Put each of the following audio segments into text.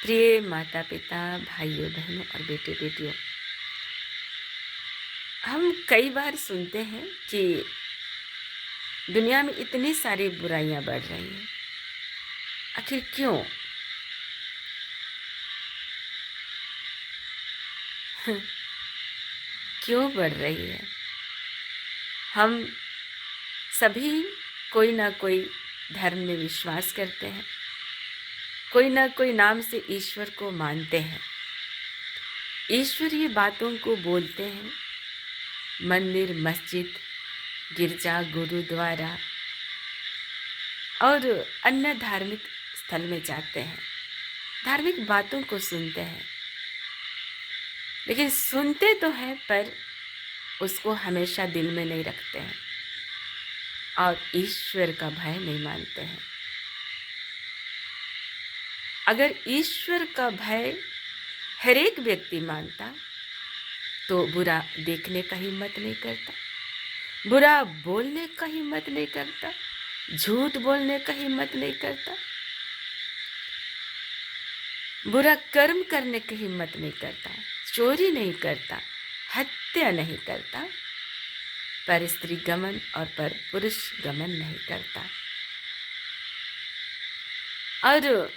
प्रिय माता पिता, भाइयों बहनों और बेटे बेटियों, हम कई बार सुनते हैं कि दुनिया में इतनी सारी बुराइयां बढ़ रही हैं। आखिर क्यों? क्यों बढ़ रही है? हम सभी कोई ना कोई धर्म में विश्वास करते हैं, कोई ना कोई नाम से ईश्वर को मानते हैं, ईश्वरीय बातों को बोलते हैं। मंदिर, मस्जिद, गिरजा, गुरुद्वारा और अन्य धार्मिक स्थल में जाते हैं, धार्मिक बातों को सुनते हैं, लेकिन सुनते तो हैं पर उसको हमेशा दिल में नहीं रखते हैं और ईश्वर का भय नहीं मानते हैं। अगर ईश्वर का भय हर एक व्यक्ति मानता तो बुरा देखने का हिम्मत नहीं करता, बुरा बोलने का हिम्मत नहीं करता, झूठ बोलने का हिम्मत नहीं करता, बुरा कर्म करने की हिम्मत नहीं करता, चोरी नहीं करता, हत्या नहीं करता, पर स्त्री गमन और पर पुरुष गमन नहीं करता और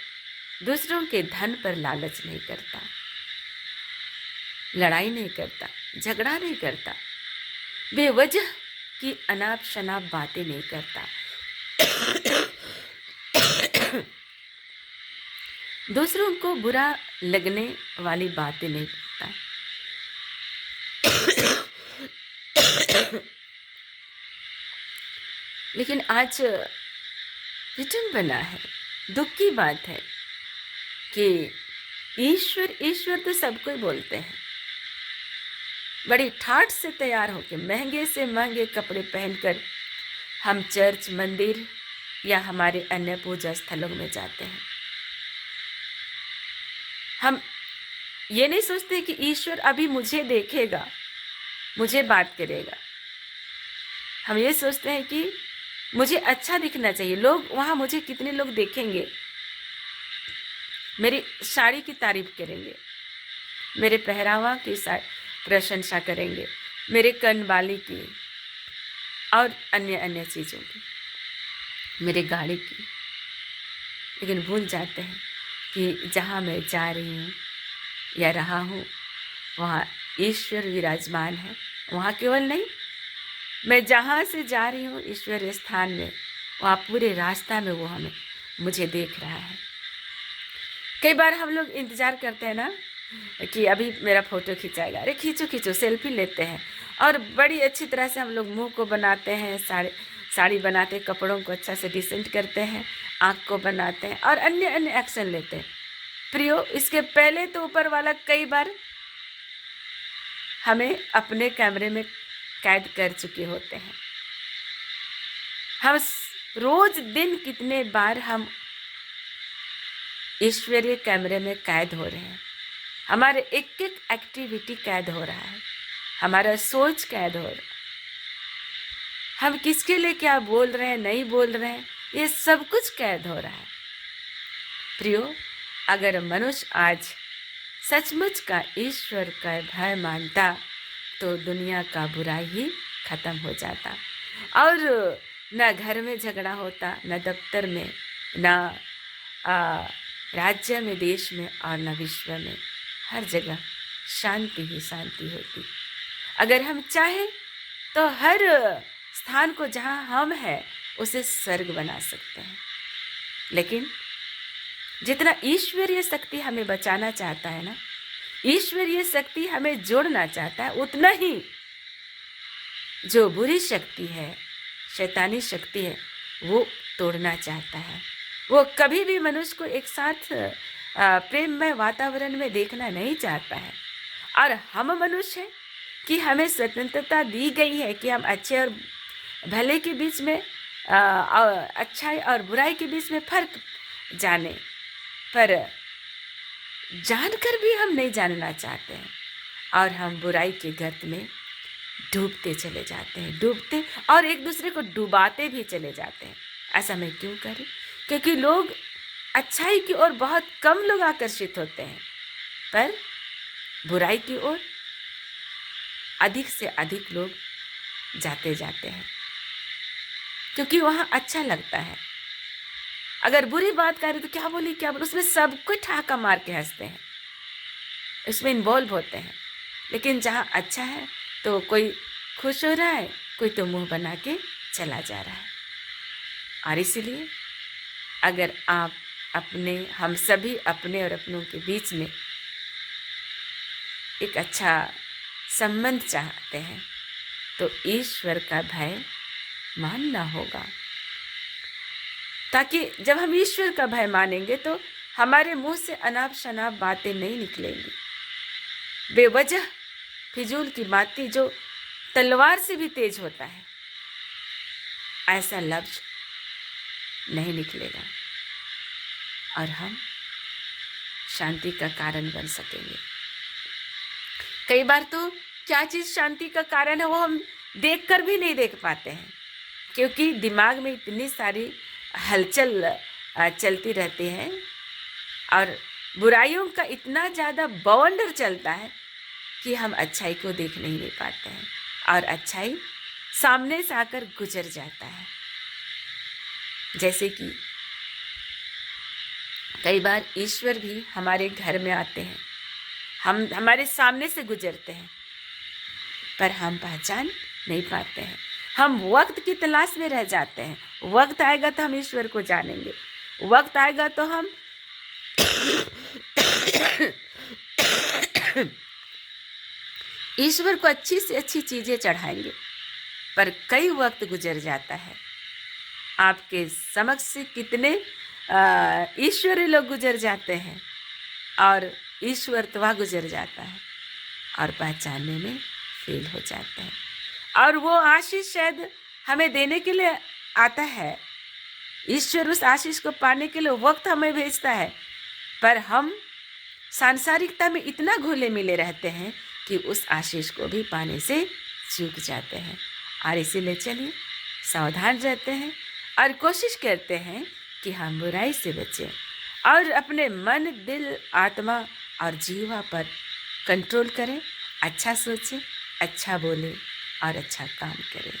दूसरों के धन पर लालच नहीं करता, लड़ाई नहीं करता, झगड़ा नहीं करता, बेवजह की अनाप शनाप बातें नहीं करता, दूसरों को बुरा लगने वाली बातें नहीं करता। लेकिन आज विडंबना है, दुख की बात है कि ईश्वर ईश्वर तो सबको ही बोलते हैं। बड़ी ठाठ से तैयार होकर महंगे से महंगे कपड़े पहनकर हम चर्च, मंदिर या हमारे अन्य पूजा स्थलों में जाते हैं। हम ये नहीं सोचते कि ईश्वर अभी मुझे देखेगा, मुझे बात करेगा। हम ये सोचते हैं कि मुझे अच्छा दिखना चाहिए, लोग वहाँ मुझे कितने लोग देखेंगे, मेरी साड़ी की तारीफ करेंगे, मेरे पहरावा की प्रशंसा करेंगे, मेरे कनबाली की और अन्य अन्य चीज़ों की, मेरे गाड़ी की। लेकिन भूल जाते हैं कि जहाँ मैं जा रही हूँ या रहा हूँ वहाँ ईश्वर विराजमान है। वहाँ केवल नहीं, मैं जहाँ से जा रही हूँ ईश्वर स्थान में, वहाँ पूरे रास्ता में वो मुझे देख रहा है। कई बार हम लोग इंतज़ार करते हैं ना कि अभी मेरा फ़ोटो खिंचाएगा, अरे खींचो खींचो, सेल्फी लेते हैं और बड़ी अच्छी तरह से हम लोग मुंह को बनाते हैं, साड़ी बनाते हैं, कपड़ों को अच्छा से डिसेंट करते हैं, आँख को बनाते हैं और अन्य अन्य एक्शन लेते हैं। प्रियो, इसके पहले तो ऊपर वाला कई बार हमें अपने कैमरे में कैद कर चुके होते हैं। हम रोज दिन कितने बार हम ईश्वरीय कैमरे में कैद हो रहे हैं। हमारे एक एक एक्टिविटी कैद हो रहा है, हमारा सोच कैद हो रहा है, हम किसके लिए क्या बोल रहे हैं, नहीं बोल रहे हैं, ये सब कुछ कैद हो रहा है। प्रियो, अगर मनुष्य आज सचमुच का ईश्वर का भय मानता तो दुनिया का बुराई ही खत्म हो जाता और न घर में झगड़ा होता, न दफ्तर में, न राज्य में, देश में और न विश्व में। हर जगह शांति ही शांति होती। अगर हम चाहें तो हर स्थान को जहाँ हम हैं उसे स्वर्ग बना सकते हैं। लेकिन जितना ईश्वरीय शक्ति हमें बचाना चाहता है ना, ईश्वरीय शक्ति हमें जोड़ना चाहता है, उतना ही जो बुरी शक्ति है, शैतानी शक्ति है, वो तोड़ना चाहता है। वो कभी भी मनुष्य को एक साथ प्रेममय वातावरण में देखना नहीं चाहता है। और हम मनुष्य हैं कि हमें स्वतंत्रता दी गई है कि हम अच्छे और भले के बीच में, अच्छाई और बुराई के बीच में फर्क जाने, पर जानकर भी हम नहीं जानना चाहते हैं और हम बुराई के गर्त में डूबते चले जाते हैं, डूबते और एक दूसरे को डुबाते भी चले जाते हैं। ऐसा मैं क्यों करूं? क्योंकि लोग अच्छाई की ओर बहुत कम लोग आकर्षित होते हैं, पर बुराई की ओर अधिक से अधिक लोग जाते जाते हैं, क्योंकि वहाँ अच्छा लगता है। अगर बुरी बात करे तो क्या बोली क्या बोली, उसमें सब कोई ठहाका मार के हंसते हैं, उसमें इन्वॉल्व होते हैं। लेकिन जहाँ अच्छा है तो कोई खुश हो रहा है, कोई तो मुंह बना के चला जा रहा है। और इसलिए अगर आप हम सभी अपने और अपनों के बीच में एक अच्छा संबंध चाहते हैं तो ईश्वर का भय मानना होगा, ताकि जब हम ईश्वर का भय मानेंगे तो हमारे मुंह से अनाप शनाप बातें नहीं निकलेंगी। बेवजह फिजूल की बातें जो तलवार से भी तेज होता है, ऐसा लफ्ज नहीं निकलेगा और हम शांति का कारण बन सकेंगे। कई बार तो क्या चीज़ शांति का कारण है वो हम देखकर भी नहीं देख पाते हैं, क्योंकि दिमाग में इतनी सारी हलचल चलती रहती है और बुराइयों का इतना ज़्यादा बवंडर चलता है कि हम अच्छाई को देख नहीं पाते हैं और अच्छाई सामने से आकर गुजर जाता है। जैसे कि कई बार ईश्वर भी हमारे घर में आते हैं, हमारे सामने से गुजरते हैं, पर हम पहचान नहीं पाते हैं। हम वक्त की तलाश में रह जाते हैं। वक्त आएगा तो हम ईश्वर को जानेंगे, वक्त आएगा तो हम ईश्वर को अच्छी से अच्छी चीज़ें चढ़ाएंगे। पर कई वक्त गुजर जाता है, आपके समक्ष से कितने ईश्वरी लोग गुजर जाते हैं और ईश्वरत्वा गुजर जाता है और पहचानने में फेल हो जाते हैं। और वो आशीष शायद हमें देने के लिए आता है, ईश्वर उस आशीष को पाने के लिए वक्त हमें भेजता है, पर हम सांसारिकता में इतना घुले मिले रहते हैं कि उस आशीष को भी पाने से चूक जाते हैं। और इसीलिए चलिए सावधान रहते हैं और कोशिश करते हैं कि हम बुराई से बचें और अपने मन, दिल, आत्मा और जीवा पर कंट्रोल करें, अच्छा सोचें, अच्छा बोलें और अच्छा काम करें।